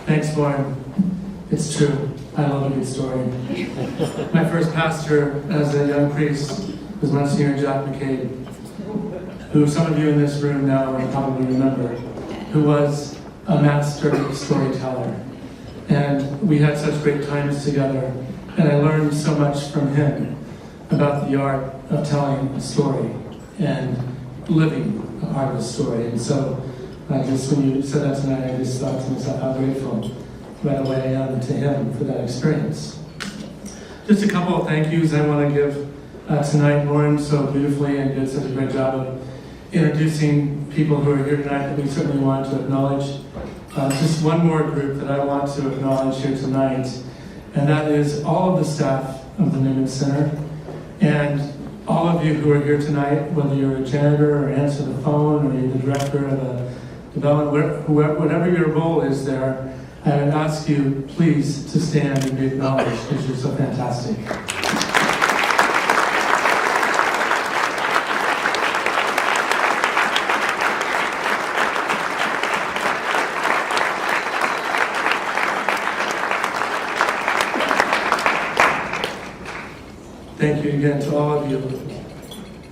Thanks, Lauren. It's true. I love a good story. My first pastor as a young priest was Monsignor Jack McCabe, who some of you in this room know and probably remember, who was a master storyteller. And we had such great times together, and I learned so much from him about the art of telling a story and living a part of a story. And so, just when you said that tonight, I just thought to myself how grateful right away I am to him for that experience. Just a couple of thank yous I want to give tonight. Lauren so beautifully and did such a great job of introducing people who are here tonight that we certainly want to acknowledge. Just one more group that I want to acknowledge here tonight, and that is all of the staff of the Newman Center, and all of you who are here tonight, whether you're a janitor or answer the phone or you're the director of a development, whatever your role is there, I would ask you please to stand and be acknowledged because you're so fantastic. Thank you again to all of you.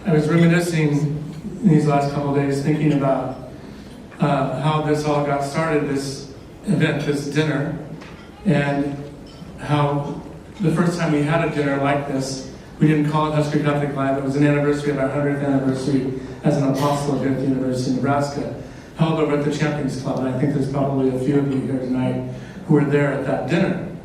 I was reminiscing in these last couple of days, thinking about how this all got started, this event, this dinner, and how the first time we had a dinner like this, we didn't call it HuskerCatholicLive. It was an anniversary of our 100th anniversary as an apostle here at the University of Nebraska, held over at the Champions Club, and I think there's probably a few of you here tonight who were there at that dinner.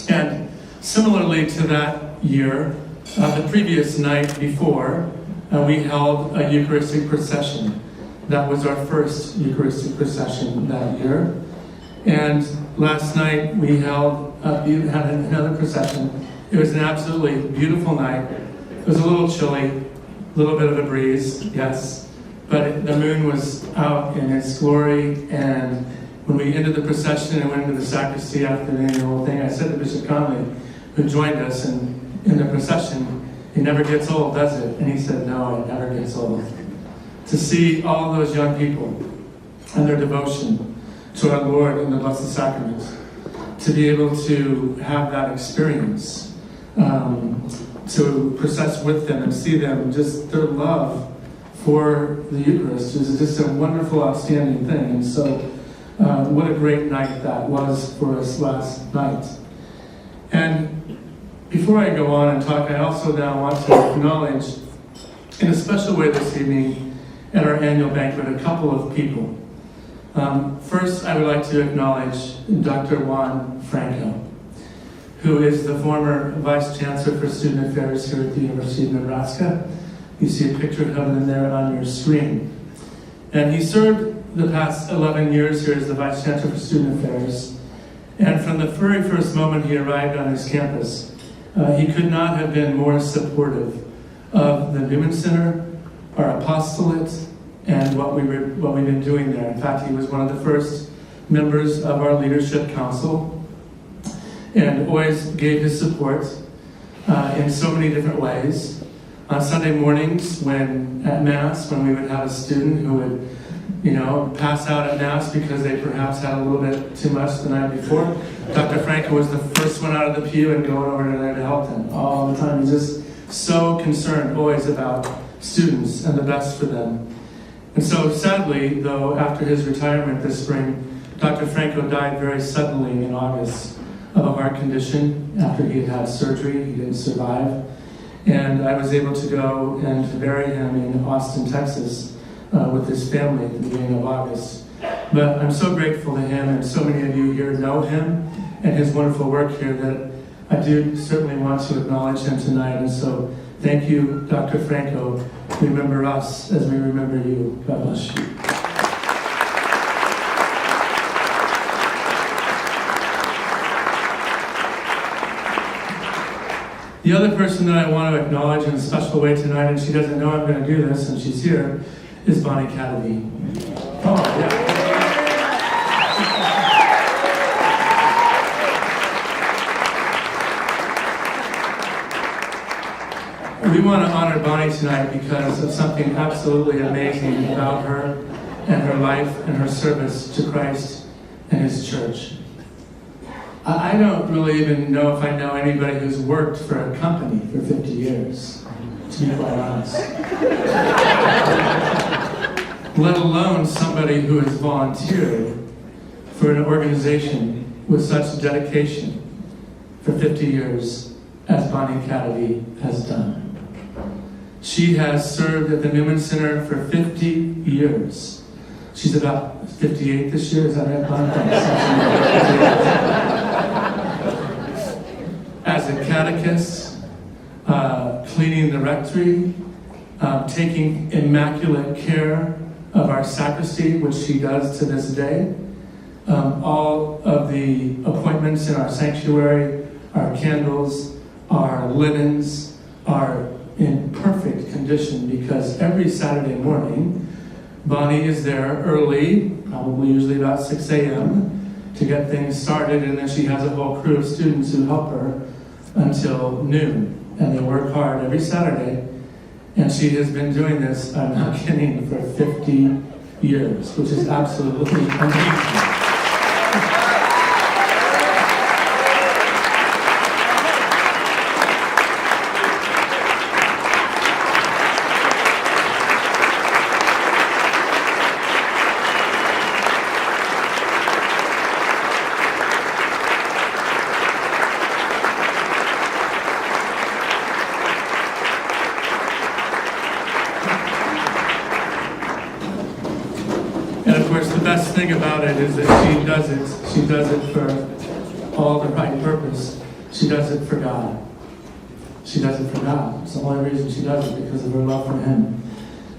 And similarly to that year, the previous night before, we held a Eucharistic procession. That was our first Eucharistic procession that year. And last night we had another procession. It was an absolutely beautiful night. It was a little chilly, a little bit of a breeze, yes. But the moon was out in its glory, and when we ended the procession and went into the sacristy after the whole thing, I said to Bishop Conley, who joined us in the procession, "It never gets old, does it?" And he said, "No, it never gets old." To see all those young people and their devotion to our Lord in the Blessed Sacrament, to be able to have that experience, to process with them and see them, just their love for the Eucharist is just a wonderful, outstanding thing. And so, what a great night that was for us last night. And before I go on and talk, I also now want to acknowledge, in a special way this evening, at our annual banquet, a couple of people. First, I would like to acknowledge Dr. Juan Franco, who is the former Vice Chancellor for Student Affairs here at the University of Nebraska. You see a picture of him there on your screen. And he served the past 11 years here as the Vice Chancellor for Student Affairs. And from the very first moment he arrived on his campus, he could not have been more supportive of the Newman Center, our apostolate, and what we've been doing there. In fact, he was one of the first members of our leadership council, and always gave his support in so many different ways. On Sunday mornings, at Mass, when we would have a student who would, pass out at Mass because they perhaps had a little bit too much the night before, Dr. Franco was the first one out of the pew and going over there to help them all the time. He's just so concerned always about students and the best for them. And so sadly, though, after his retirement this spring, Dr. Franco died very suddenly in August of a heart condition after he had surgery. He didn't survive. And I was able to go and to bury him in Austin, Texas, with his family at the beginning of August. But I'm so grateful to him, and so many of you here know him and his wonderful work here, that I do certainly want to acknowledge him tonight. And so thank you, Dr. Franco. Remember us as we remember you. God bless you. The other person that I want to acknowledge in a special way tonight, and she doesn't know I'm going to do this, and she's here, is Bonnie Caddy. Oh, yeah. We want to honor Bonnie tonight because of something absolutely amazing about her and her life and her service to Christ and His church. I don't really even know if I know anybody who's worked for a company for 50 years, to be quite honest. Let alone somebody who has volunteered for an organization with such dedication for 50 years as Bonnie Kennedy has done. She has served at the Newman Center for 50 years. She's about 58 this year, is that right, Bonnie? As a catechist, cleaning the rectory, taking immaculate care of our sacristy, which she does to this day. All of the appointments in our sanctuary, our candles, our linens are in perfect condition because every Saturday morning, Bonnie is there early, probably usually about 6 a.m., to get things started, and then she has a whole crew of students who help her until noon. And they work hard every Saturday, and she has been doing this, I'm not kidding, for 50 years, which is absolutely amazing. The best thing about it is that she does it for all the right purpose. She does it for God. She does it for God. It's the only reason she does it, because of her love for Him.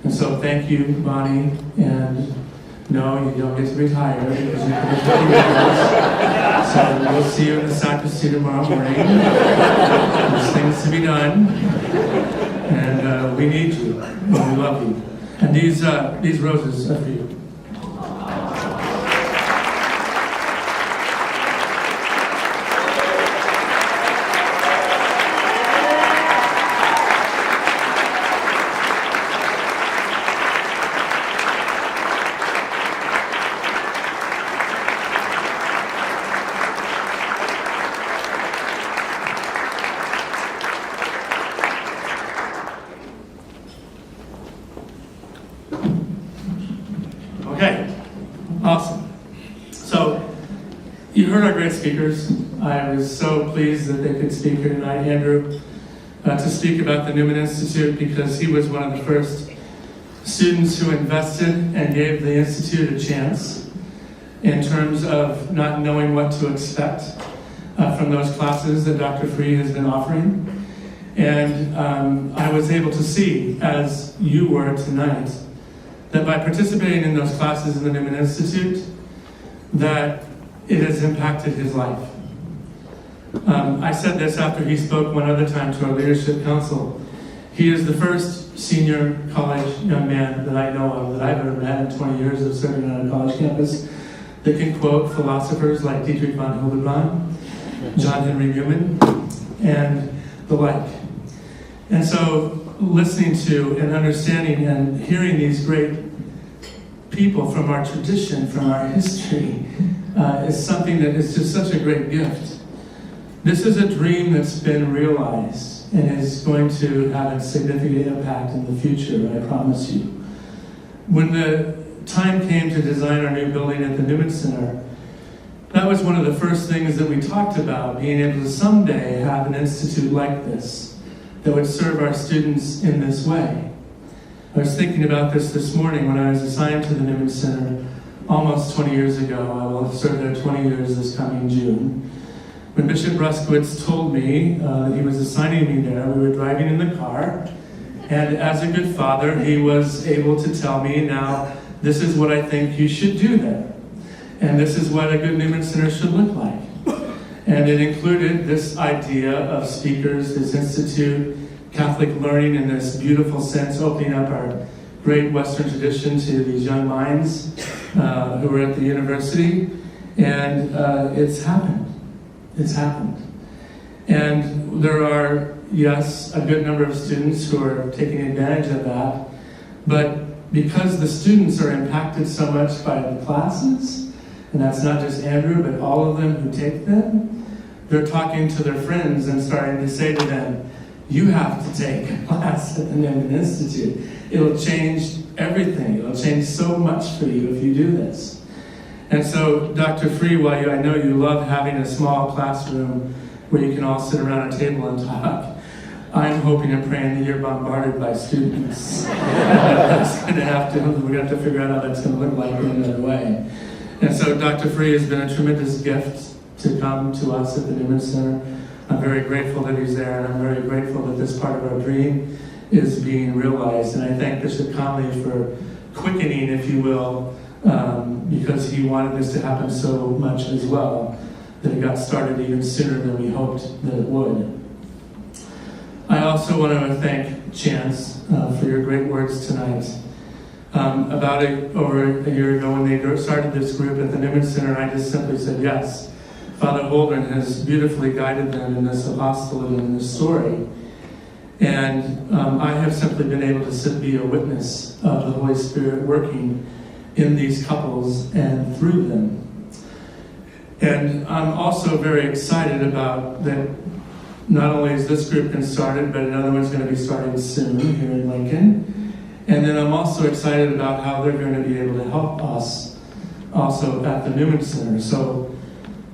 And so thank you, Bonnie, and no, you don't get to retire because you can get 50 years. So we'll see you in the sacristy tomorrow morning. There's things to be done, and we need you, and we love you. And these roses are for you. Okay, awesome. So, you heard our great speakers. I was so pleased that they could speak here tonight. Andrew, to speak about the Newman Institute, because he was one of the first students who invested and gave the Institute a chance in terms of not knowing what to expect from those classes that Dr. Free has been offering. And I was able to see, as you were tonight, that by participating in those classes in the Newman Institute, that it has impacted his life. I said this after he spoke one other time to our leadership council. He is the first senior college young man that I know of, that I've ever met in 20 years of serving on a college campus, that can quote philosophers like Dietrich von Hildebrand, John Henry Newman, and the like. And so, listening to and understanding and hearing these great people from our tradition, from our history, is something that is just such a great gift. This is a dream that's been realized and is going to have a significant impact in the future, I promise you. When the time came to design our new building at the Newman Center, that was one of the first things that we talked about, being able to someday have an institute like this that would serve our students in this way. I was thinking about this morning when I was assigned to the Newman Center almost 20 years ago. I will have served there 20 years this coming June. When Bishop Ruskowitz told me that he was assigning me there, we were driving in the car, and as a good father, he was able to tell me, now, this is what I think you should do there. And this is what a good Newman Center should look like. And it included this idea of speakers, this institute, Catholic learning in this beautiful sense, opening up our great Western tradition to these young minds who were at the university. And it's happened. It's happened. And there are, yes, a good number of students who are taking advantage of that. But because the students are impacted so much by the classes And that's not just Andrew, but all of them who take them. They're talking to their friends and starting to say to them, you have to take a class at the Newman Institute. It'll change everything. It'll change so much for you if you do this. And so, Dr. Free, while I know you love having a small classroom where you can all sit around a table and talk, I'm hoping and praying that you're bombarded by students. We're going to have to figure out how that's going to look like in another way. And so Dr. Free has been a tremendous gift to come to us at the Newman Center. I'm very grateful that he's there, and I'm very grateful that this part of our dream is being realized. And I thank Bishop Conley for quickening, if you will, because he wanted this to happen so much as well, that it got started even sooner than we hoped that it would. I also want to thank Chance for your great words tonight. Over a year ago when they started this group at the Newman Center, I just simply said yes. Father Holdren has beautifully guided them in this apostolate and this story. And I have simply been able to be a witness of the Holy Spirit working in these couples and through them. And I'm also very excited about that. Not only is this group been started, but another one's going to be starting soon here in Lincoln. And then I'm also excited about how they're going to be able to help us also at the Newman Center. So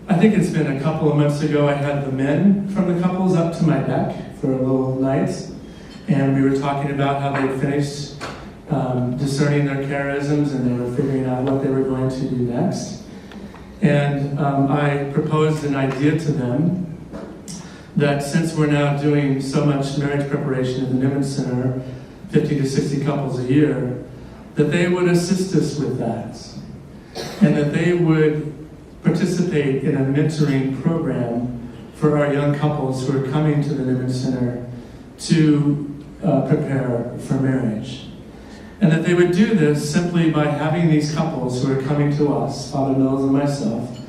I think it's been a couple of months ago, I had the men from the couples up to my deck for a little night. And we were talking about how they finished discerning their charisms, and they were figuring out what they were going to do next. And I proposed an idea to them that since we're now doing so much marriage preparation at the Newman Center, 50 to 60 couples a year, that they would assist us with that. And that they would participate in a mentoring program for our young couples who are coming to the Newman Center to prepare for marriage. And that they would do this simply by having these couples who are coming to us, Father Mills and myself,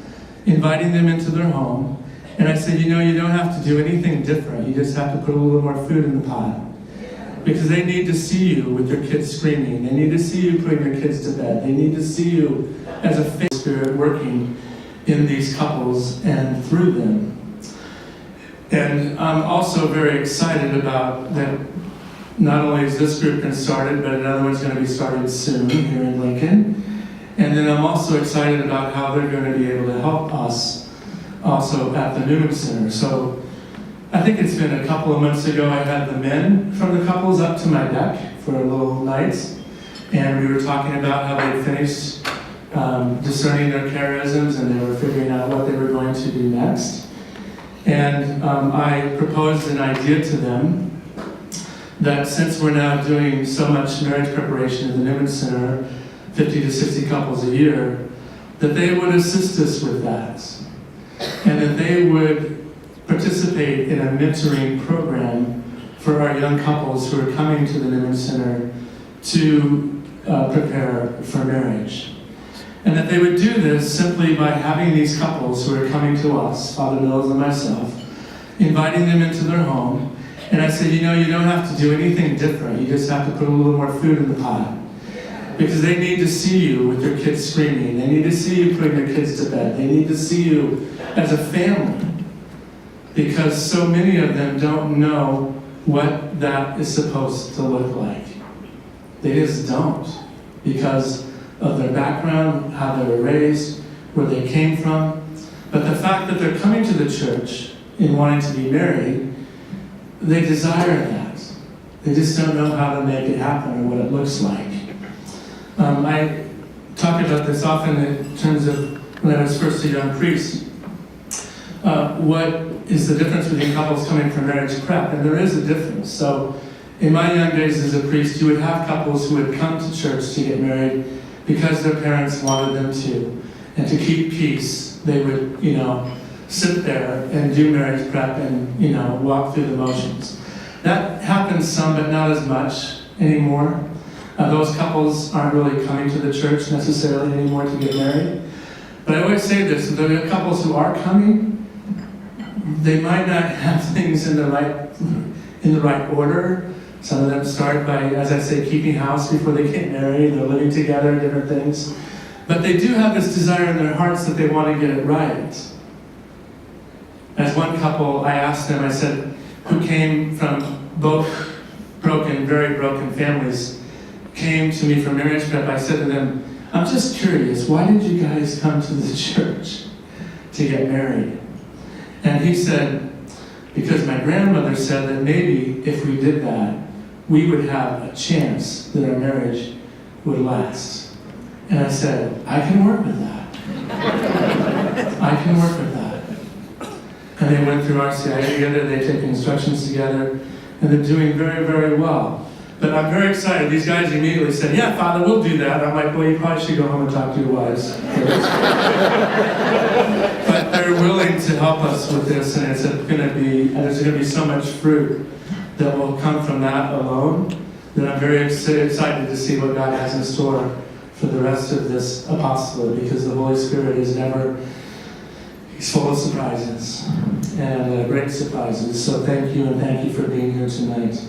inviting them into their home. And I said, you don't have to do anything different. You just have to put a little more food in the pot. Because they need to see you with your kids screaming. They need to see you putting your kids to bed. They need to see you as a faith spirit working in these couples and through them. And I'm also very excited about that. Not only is this group been started, but another one's going to be started soon here in Lincoln. And then I'm also excited about how they're going to be able to help us also at the Newman Center. So I think it's been a couple of months ago, I had the men from the couples up to my deck for a little night. And we were talking about how they finished discerning their charisms, and they were figuring out what they were going to do next. And I proposed an idea to them that since we're now doing so much marriage preparation at the Newman Center, 50 to 60 couples a year, that they would assist us with that. And that they would participate in a mentoring program for our young couples who are coming to the Newman Center to prepare for marriage. And that they would do this simply by having these couples who are coming to us, Father Mills and myself, inviting them into their home. And I said, you don't have to do anything different. You just have to put a little more food in the pot. Because they need to see you with your kids screaming. They need to see you putting your kids to bed. They need to see you as a family. Because so many of them don't know what that is supposed to look like. They just don't. Because of their background, how they were raised, where they came from. But the fact that they're coming to the church and wanting to be married, they desire that. They just don't know how to make it happen or what it looks like. I talk about this often in terms of when I was first a young priest. What is the difference between couples coming from marriage prep? And there is a difference. So in my young days as a priest, you would have couples who would come to church to get married because their parents wanted them to. And to keep peace, they would, sit there and do marriage prep and, walk through the motions. That happens some, but not as much anymore. Those couples aren't really coming to the church necessarily anymore to get married. But I always say this, the couples who are coming, they might not have things in the right order. Some of them start by, as I say, keeping house before they get married. They're living together, different things. But they do have this desire in their hearts that they want to get it right. As one couple, I asked them, I said, who came from both very broken families, came to me for marriage prep, I said to them, I'm just curious, why did you guys come to the church to get married? And he said, because my grandmother said that maybe if we did that, we would have a chance that our marriage would last. And I said, I can work with that. I can work with that. And they went through RCIA together, they took instructions together, and they're doing very, very well. But I'm very excited. These guys immediately said, yeah, Father, we'll do that. I'm like, well, you probably should go home and talk to your wives first. But they're willing to help us with this, and there's going to be so much fruit that will come from that alone, that I'm very excited to see what God has in store for the rest of this apostolate, because the Holy Spirit is He's full of surprises, and great surprises. So thank you, and thank you for being here tonight.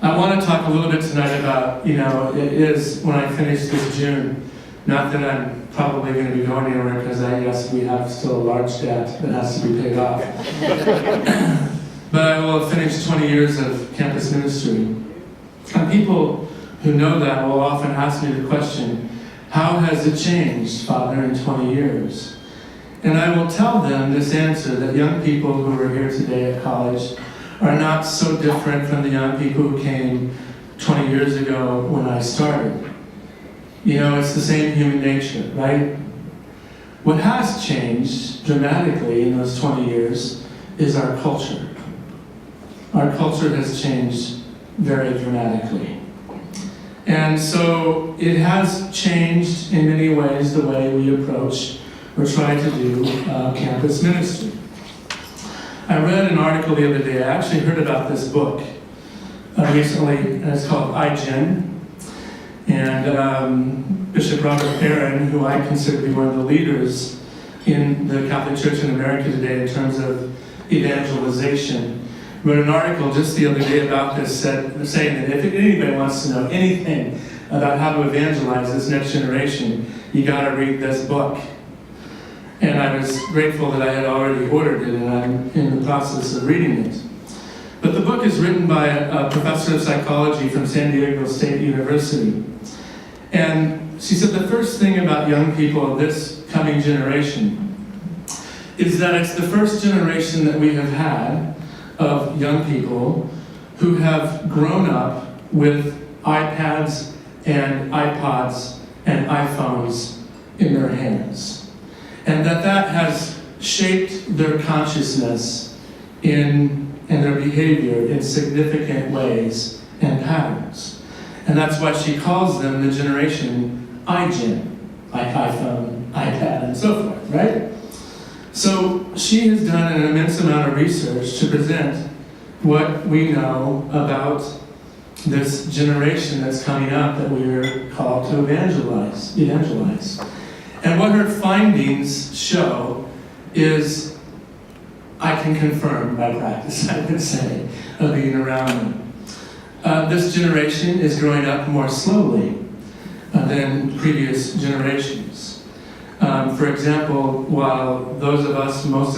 I want to talk a little bit tonight about, it is when I finish this June, not that I'm probably going to be going anywhere, because yes, we have still a large debt that has to be paid off. But I will have finished 20 years of campus ministry. And people who know that will often ask me the question, how has it changed, Father, in 20 years? And I will tell them this answer, that young people who are here today at college are not so different from the young people who came 20 years ago when I started. It's the same human nature, right? What has changed dramatically in those 20 years is our culture. Our culture has changed very dramatically. And so it has changed in many ways the way we approach or try to do campus ministry. I read an article the other day. I actually heard about this book recently, and it's called iGen. And Bishop Robert Barron, who I consider to be one of the leaders in the Catholic Church in America today in terms of evangelization, wrote an article just the other day about this, saying that if anybody wants to know anything about how to evangelize this next generation, you got to read this book. And I was grateful that I had already ordered it, and I'm in the process of reading it. But the book is written by a professor of psychology from San Diego State University. And she said the first thing about young people of this coming generation is that it's the first generation that we have had of young people who have grown up with iPads and iPods and iPhones in their hands. And that has shaped their consciousness and their behavior in significant ways and patterns. And that's why she calls them the generation iGen, like iPhone, iPad, and so forth, right? So she has done an immense amount of research to present what we know about this generation that's coming up that we are called to evangelize. And what her findings show is, I can confirm by practice, I would say, of being around them. This generation is growing up more slowly than previous generations. For example, while most of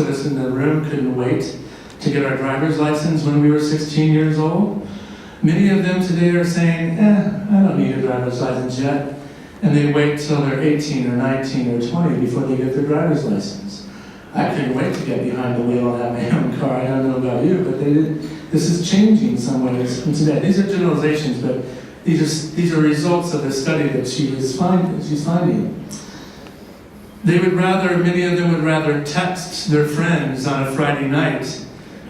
us in the room couldn't wait to get our driver's license when we were 16 years old, many of them today are saying, I don't need a driver's license yet. And they wait till they're 18 or 19 or 20 before they get their driver's license. I couldn't wait to get behind the wheel and have my own car. I don't know about you, but this is changing in some ways today. These are generalizations, but these are results of the study that she's finding. Many of them would rather text their friends on a Friday night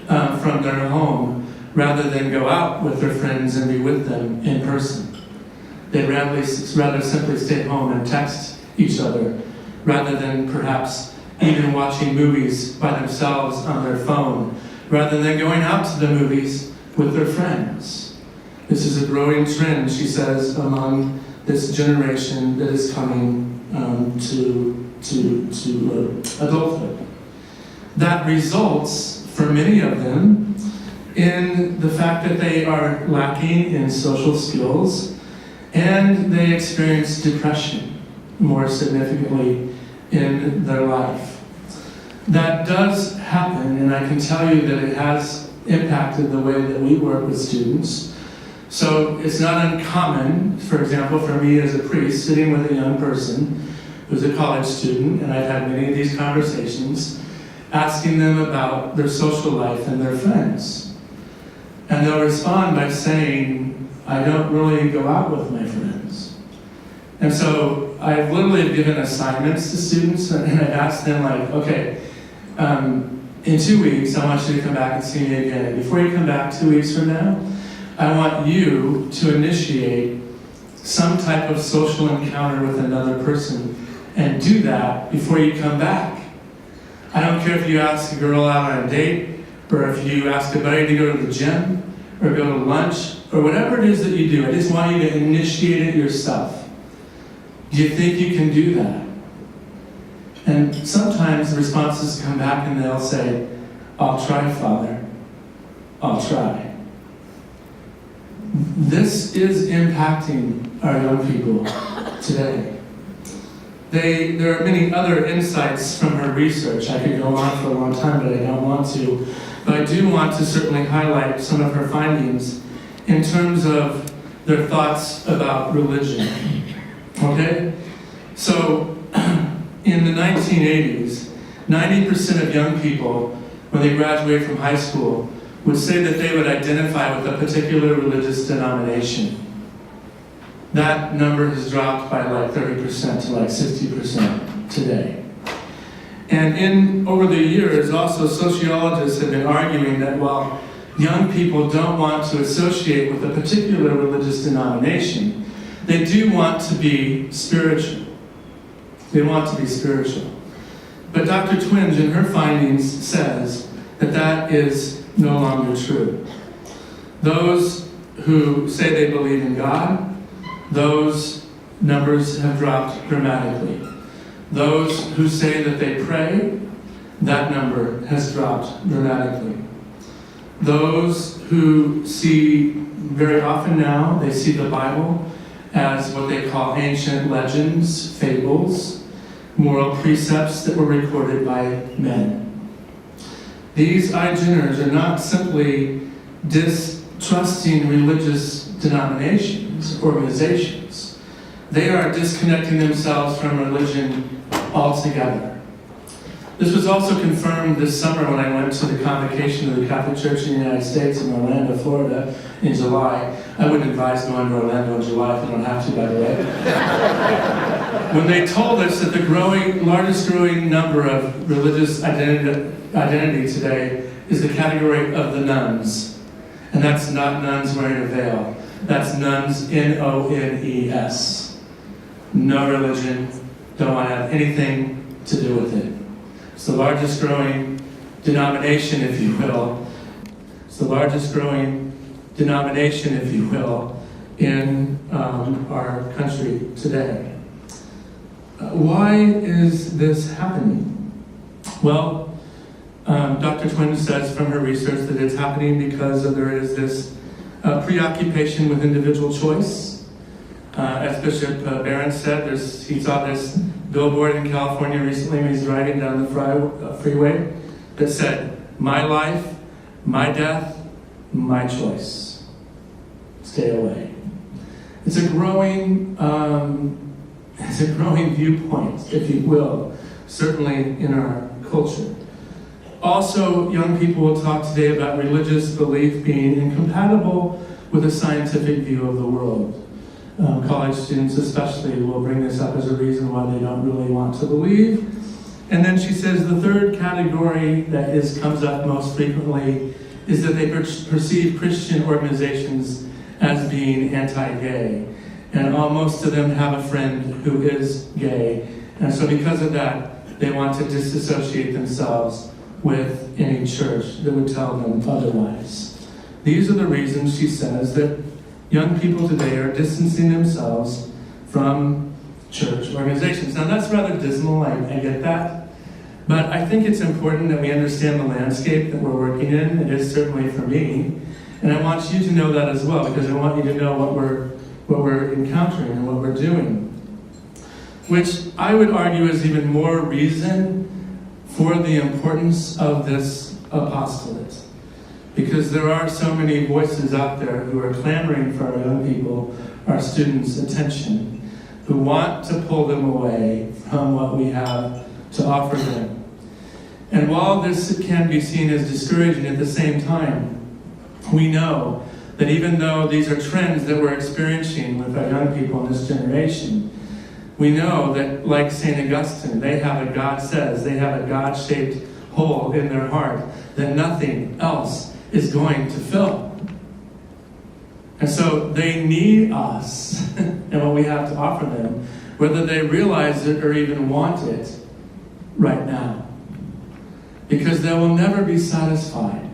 from their home rather than go out with their friends and be with them in person. They'd rather simply stay home and text each other rather than perhaps even watching movies by themselves on their phone, rather than going out to the movies with their friends. This is a growing trend, she says, among this generation that is coming to adulthood. That results, for many of them, in the fact that they are lacking in social skills, and they experience depression more significantly in their life. That does happen, and I can tell you that it has impacted the way that we work with students. So it's not uncommon, for example, for me as a priest sitting with a young person who's a college student, and I've had many of these conversations, asking them about their social life and their friends. And they'll respond by saying, I don't really go out with my friends. And so I've literally given assignments to students, and I've asked them, like, okay, in 2 weeks, I want you to come back and see me again. And before you come back 2 weeks from now, I want you to initiate some type of social encounter with another person, and do that before you come back. I don't care if you ask a girl out on a date, or if you ask a buddy to go to the gym, or go to lunch, or whatever it is that you do. I just want you to initiate it yourself. Do you think you can do that? And sometimes the responses come back and they'll say, I'll try, Father. I'll try. This is impacting our young people today. There are many other insights from her research. I could go on for a long time, but I don't want to. But I do want to certainly highlight some of her findings in terms of their thoughts about religion. Okay? So, in the 1980s, 90% of young people, when they graduate from high school, would say that they would identify with a particular religious denomination. That number has dropped by like 30% to like 60% today. And over the years, also sociologists have been arguing that while young people don't want to associate with a particular religious denomination, they do want to be spiritual. They want to be spiritual. But Dr. Twenge, in her findings, says that that is no longer true. Those who say they believe in God, those numbers have dropped dramatically. Those who say that they pray, that number has dropped dramatically. Those who see, very often now, they see the Bible as what they call ancient legends, fables, moral precepts that were recorded by men. These iGeners are not simply distrusting religious denominations, organizations. They are disconnecting themselves from religion altogether. This was also confirmed this summer when I went to the convocation of the Catholic Church in the United States in Orlando, Florida, in July. I wouldn't advise going to Orlando in July if you don't have to, by the way. When they told us that the largest growing number of religious identity today is the category of the nuns. And that's not nuns wearing a veil. That's nuns, N-O-N-E-S. No religion, don't want to have anything to do with it. It's the largest growing denomination, if you will. It's the largest growing denomination, if you will, in our country today. Why is this happening? Well, Dr. Twenge says from her research that it's happening because there is this preoccupation with individual choice. As Bishop Barron said, he saw this billboard in California recently when he was riding down the freeway that said, "My life, my death, my choice. Stay away." It's a growing viewpoint, if you will, certainly in our culture. Also, young people will talk today about religious belief being incompatible with a scientific view of the world. College students especially will bring this up as a reason why they don't really want to believe. And then she says the third category that comes up most frequently is that they perceive Christian organizations as being anti-gay. And most of them have a friend who is gay. And so because of that, they want to disassociate themselves with any church that would tell them otherwise. These are the reasons, she says, that young people today are distancing themselves from church organizations. Now that's rather dismal, I get that. But I think it's important that we understand the landscape that we're working in. It is certainly for me. And I want you to know that as well, because I want you to know what we're encountering and what we're doing. which I would argue is even more reason for the importance of this apostolate. Because there are so many voices out there who are clamoring for our young people, our students' attention, who want to pull them away from what we have to offer them. And while this can be seen as discouraging, at the same time, we know that even though these are trends that we're experiencing with our young people in this generation, we know that, like St. Augustine, they have a God says, they have a God-shaped hole in their heart that nothing else is going to fill. And so they need us and what we have to offer them, whether they realize it or even want it right now. Because they will never be satisfied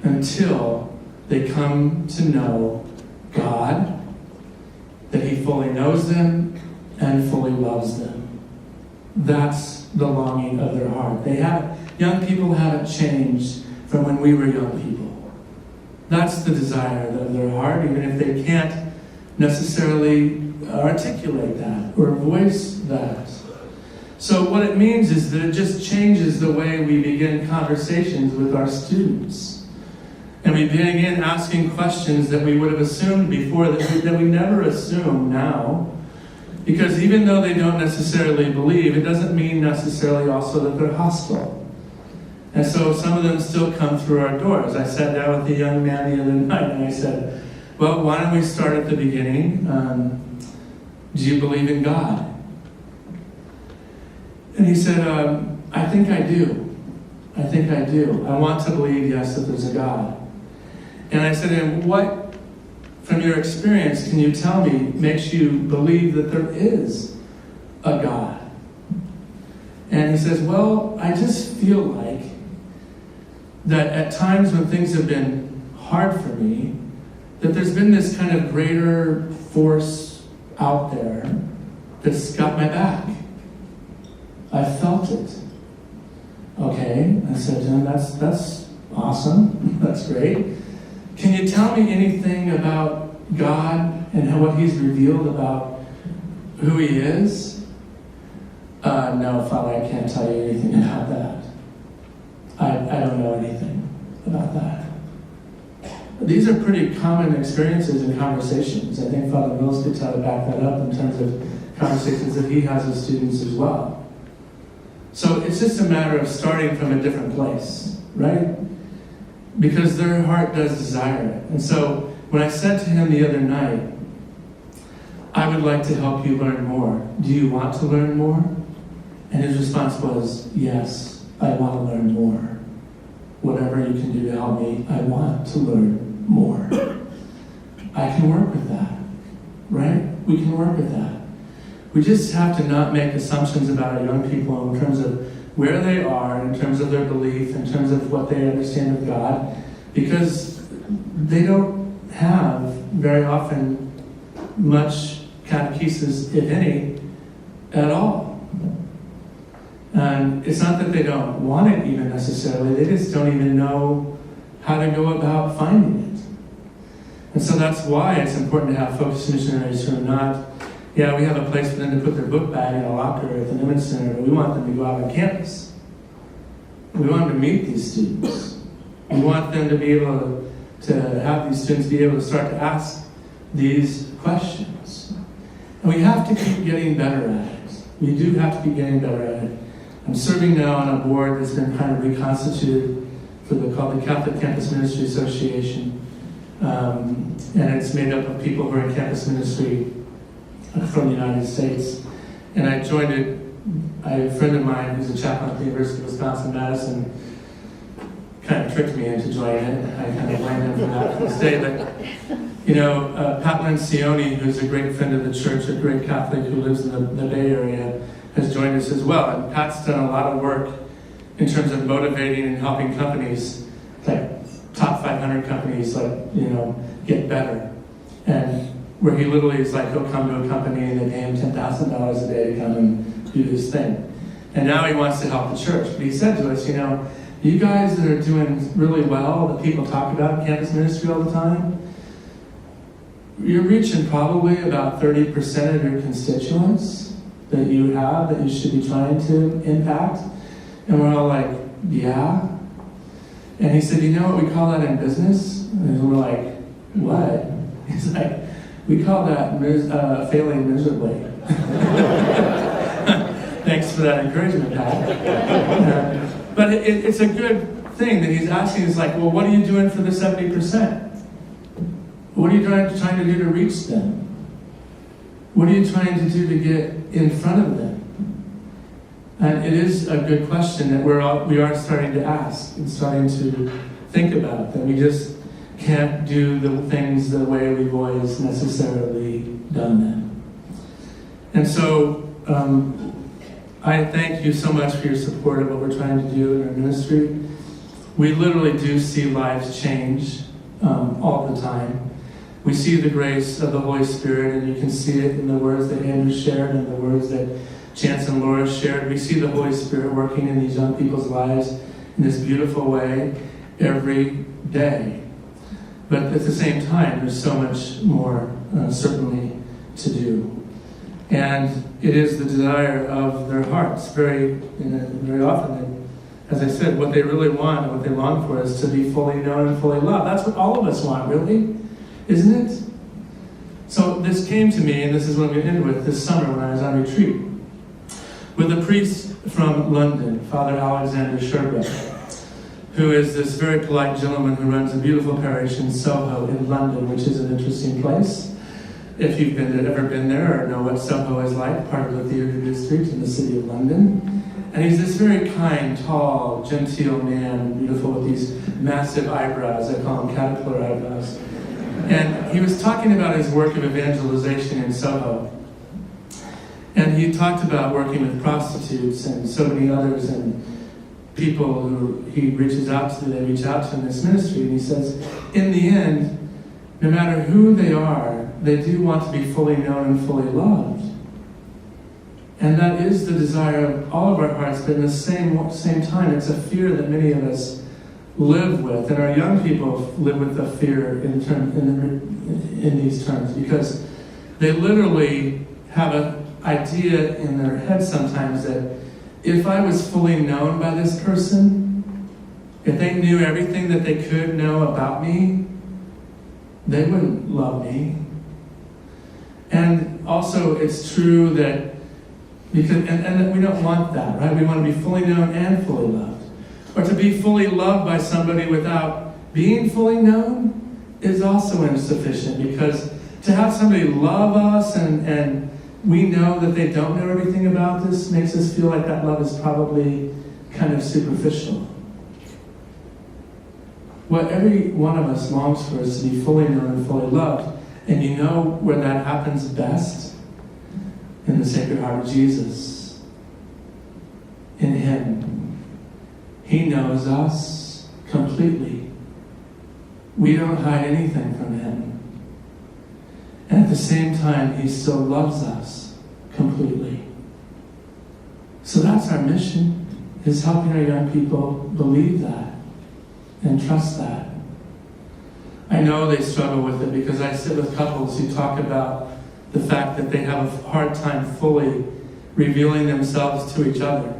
until they come to know God, that He fully knows them and fully loves them. That's the longing of their heart. Young people haven't changed from when we were young people. That's the desire of their heart, even if they can't necessarily articulate that or voice that. So what it means is that it just changes the way we begin conversations with our students. And we begin asking questions that we would have assumed before that we never assume now. Because even though they don't necessarily believe, it doesn't mean necessarily also that they're hostile. And so some of them still come through our doors. I sat down with a young man the other night and I said, well, why don't we start at the beginning? Do you believe in God? And he said, I think I do. I think I do. I want to believe, yes, that there's a God. And I said, and what, from your experience, can you tell me makes you believe that there is a God? And he says, well, I just feel like that at times when things have been hard for me, that there's been this kind of greater force out there that's got my back. I felt it. Okay, I said to him, that's awesome. That's great. Can you tell me anything about God and what He's revealed about who He is? No, Father, I can't tell you anything about that. I don't know anything about that. These are pretty common experiences and conversations. I think Father Mills could try to back that up in terms of conversations that he has with students as well. So it's just a matter of starting from a different place, right? Because their heart does desire it. And so when I said to him the other night, I would like to help you learn more. Do you want to learn more? And his response was, yes, I want to learn more. Whatever you can do to help me, I want to learn more. I can work with that, right? We can work with that. We just have to not make assumptions about our young people in terms of where they are, in terms of their belief, in terms of what they understand of God, because they don't have very often much catechesis, if any, at all. And it's not that they don't want it even necessarily, they just don't even know how to go about finding it. And so that's why it's important to have focused missionaries who are not, we have a place for them to put their book bag in a locker at the Newman Center, but we want them to go out on campus. We want them to meet these students. We want them to be able to have these students be able to start to ask these questions. And we have to keep getting better at it. We do have to be getting better at it. I'm serving now on a board that's been kind of reconstituted called the Catholic Campus Ministry Association. And it's made up of people who are in campus ministry from the United States. And I joined it. I have a friend of mine who's a chaplain at the University of Wisconsin-Madison kind of tricked me into joining it. I kind of blame him for that to this day. But, Pat Lencioni, who's a great friend of the church, a great Catholic who lives in the Bay Area, has joined us as well. And Pat's done a lot of work in terms of motivating and helping companies, like top 500 companies, get better. And where he literally is like, he'll come to a company and they pay him $10,000 a day to come and do this thing. And now he wants to help the church. But he said to us, you guys that are doing really well, that people talk about in campus ministry all the time, you're reaching probably about 30% of your constituents. that you have that you should be trying to impact? And we're all like, yeah. And he said, you know what we call that in business? And we're like, what? He's like, we call that failing miserably. Thanks for that encouragement, Pat. But it's a good thing that he's asking. It's like, well, what are you doing for the 70%? What are you trying to do to reach them? What are you trying to do to get in front of them? And it is a good question that we are starting to ask and starting to think about, that we just can't do the things the way we've always necessarily done them. And so I thank you so much for your support of what we're trying to do in our ministry. We literally do see lives change all the time. We see the grace of the Holy Spirit, and you can see it in the words that Andrew shared and the words that Chance and Laura shared. We see the Holy Spirit working in these young people's lives in this beautiful way every day. But at the same time, there's so much more certainly to do. And it is the desire of their hearts. Very often, as I said, what they really want and what they long for is to be fully known and fully loved. That's what all of us want, really. Isn't it? So this came to me, and this is what I'm going to end with, this summer when I was on retreat, with a priest from London, Father Alexander Sherbrooke, who is this very polite gentleman who runs a beautiful parish in Soho in London, which is an interesting place. If you've ever been there or know what Soho is like, part of the theatre district in the city of London. And he's this very kind, tall, genteel man, beautiful with these massive eyebrows. I call them caterpillar eyebrows. And he was talking about his work of evangelization in Soho. And he talked about working with prostitutes and so many others and people who he reaches out to, they reach out to in this ministry. And he says, in the end, no matter who they are, they do want to be fully known and fully loved. And that is the desire of all of our hearts, but in the same time, it's a fear that many of us live with, and our young people live with the fear in these terms, because they literally have an idea in their head sometimes that if I was fully known by this person, if they knew everything that they could know about me, they wouldn't love me. And also it's true that, because and we don't want that, right? We want to be fully known and fully loved. Or to be fully loved by somebody without being fully known is also insufficient, because to have somebody love us and we know that they don't know everything about this makes us feel like that love is probably kind of superficial. What every one of us longs for is to be fully known and fully loved. And you know where that happens best? In the Sacred Heart of Jesus. In Him. He knows us completely. We don't hide anything from Him. And at the same time, He still loves us completely. So that's our mission, is helping our young people believe that and trust that. I know they struggle with it because I sit with couples who talk about the fact that they have a hard time fully revealing themselves to each other.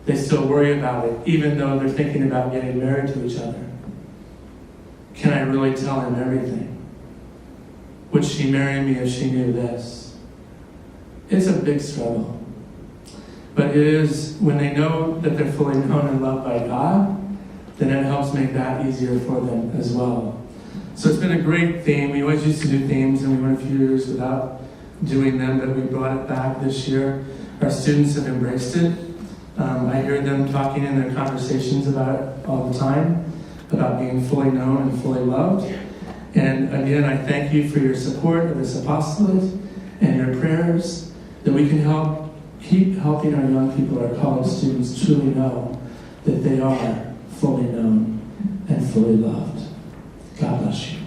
They still worry about it, even though they're thinking about getting married to each other. Can I really tell him everything? Would she marry me if she knew this? It's a big struggle. But it is, when they know that they're fully known and loved by God, then it helps make that easier for them as well. So it's been a great theme. We always used to do themes, and we went a few years without doing them, but we brought it back this year. Our students have embraced it. I hear them talking in their conversations about it all the time, about being fully known and fully loved. And again, I thank you for your support of this apostolate and your prayers, that we can keep helping our young people, our college students, truly know that they are fully known and fully loved. God bless you.